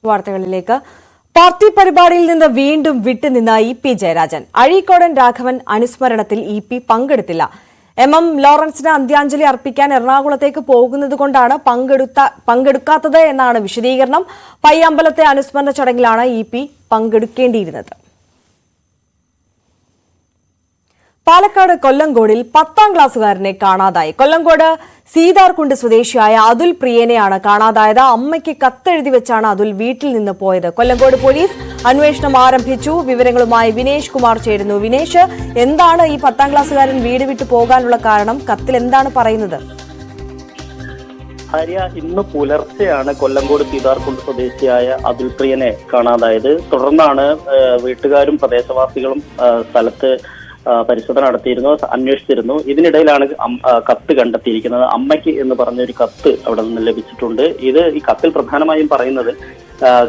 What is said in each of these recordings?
വാർത്തകളിലേക്ക്. പാർട്ടി പരിപാടിയിൽ നിന്ന് വീണ്ടും വിട്ടുനിന്ന EP. Jayarajan. Azhikodan Raghavan അനുസ്മരണത്തിൽ EP. പങ്കെടുത്തില്ല. M ലോറൻസിന് അന്ത്യാഞ്ജലി അർപ്പിക്കാൻ എറണാകുളത്തേക്ക് പോകുന്നതുകൊണ്ടാണ് പങ്കെടുക്കാത്തത് എന്നാണ് വിശദീകരണം. പയ്യമ്പലത്തെ അനുസ്മരണ ചടങ്ങിലാണ് ഇ.പി. പങ്കെടുക്കേണ്ടിയിരുന്നത്. പാലക്കാട് കൊല്ലങ്കോടിൽ 10ാം ക്ലാസ്സുകാരനെ കാണാതായി. കൊല്ലങ്കോട് സീതാർകുണ്ട് സ്വദേശിയായ അതുൽ പ്രിയനെയാണ് കാണാതായത്. അമ്മയ്ക്ക് കത്തെഴുതി വെച്ചാണ് അതുൽ വീട്ടിൽ നിന്ന് പോയത്. കൊല്ലങ്കോട് പോലീസ് അന്വേഷണം ആരംഭിച്ചു. വിവരങ്ങളുമായി വിനേഷ് കുമാർ ചേരുന്നു. വിനേഷ്, എന്താണ് ഈ 10ാം ക്ലാസ്സുകാരൻ വീട് വിട്ടു പോകാനുള്ള കാരണം? കത്തിൽ എന്താണ് പറയുന്നത്? ഭാര്യ ഇന്ന് പുലർച്ചെയാണ് കൊല്ലങ്കോട് സീതാർകുണ്ട് സ്വദേശിയായ അതുൽ പ്രിയനെ കാണാതായത്. തുടർന്നാണ് വീട്ടുകാരും പ്രദേശവാസികളും സ്ഥലത്ത് പരിശോധന നടത്തിയിരുന്നു, അന്വേഷിച്ചിരുന്നു. ഇതിനിടയിലാണ് കത്ത് കണ്ടെത്തിയിരിക്കുന്നത്. അമ്മയ്ക്ക് എന്ന് പറഞ്ഞൊരു കത്ത് അവിടെ നിന്ന് ലഭിച്ചിട്ടുണ്ട്. ഈ കത്തിൽ പ്രധാനമായും പറയുന്നത്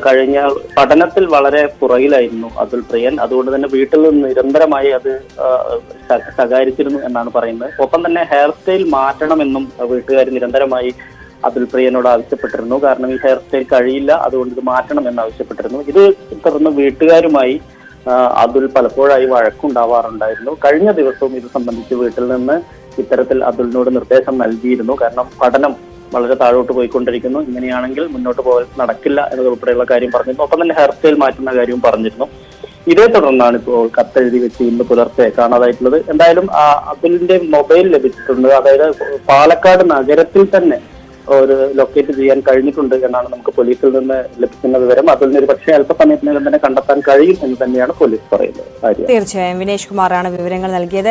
കഴിഞ്ഞ പഠനത്തിൽ വളരെ പുറകിലായിരുന്നു അതുൽ പ്രിയൻ. അതുകൊണ്ട് തന്നെ വീട്ടിൽ നിന്ന് നിരന്തരമായി അത് ശകാരിച്ചിരുന്നു എന്നാണ് പറയുന്നത്. ഒപ്പം തന്നെ ഹെയർ സ്റ്റൈൽ മാറ്റണമെന്നും വീട്ടുകാർ നിരന്തരമായി അതുൽ പ്രിയനോട് ആവശ്യപ്പെട്ടിരുന്നു. കാരണം ഈ ഹെയർ സ്റ്റൈൽ കഴിയില്ല, അതുകൊണ്ട് ഇത് മാറ്റണം എന്ന് ആവശ്യപ്പെട്ടിരുന്നു. ഇത് തുടർന്ന് വീട്ടുകാരുമായി അതുൽ പലപ്പോഴായി വഴക്കുണ്ടാവാറുണ്ടായിരുന്നു. കഴിഞ്ഞ ദിവസവും ഇത് സംബന്ധിച്ച് വീട്ടിൽ നിന്ന് ഇത്തരത്തിൽ അതുലിനോട് നിർദ്ദേശം നൽകിയിരുന്നു. കാരണം പഠനം വളരെ താഴോട്ട് പോയിക്കൊണ്ടിരിക്കുന്നു, ഇങ്ങനെയാണെങ്കിൽ മുന്നോട്ട് പോകാൻ നടക്കില്ല എന്നതുൾപ്പെടെയുള്ള കാര്യം പറഞ്ഞിരുന്നു. ഒപ്പം തന്നെ ഹെയർ സ്റ്റൈൽ മാറ്റുന്ന കാര്യവും പറഞ്ഞിരുന്നു. ഇതേ തുടർന്നാണ് ഇപ്പോൾ കത്തെഴുതി വെച്ച് ഇന്ന് പുലർച്ചെ കാണാതായിട്ടുള്ളത്. എന്തായാലും അതുലിന്റെ മൊബൈൽ ലഭിച്ചിട്ടുണ്ട്. അതായത് പാലക്കാട് നഗരത്തിൽ തന്നെ ഒരു ലൊക്കേറ്റ് ചെയ്യാൻ കഴിഞ്ഞിട്ടുണ്ട് എന്നാണ് നമുക്ക് പോലീസിൽ നിന്ന് ലഭിക്കുന്ന വിവരം. അതിൽ ഒരു പക്ഷേ അല്പസമയത്തിനകം തന്നെ കണ്ടെത്താൻ കഴിയും എന്ന് തന്നെയാണ് പോലീസ് പറയുന്നത്. തീർച്ചയായും വിനേഷ് കുമാറാണ് വിവരങ്ങൾ നൽകിയത്.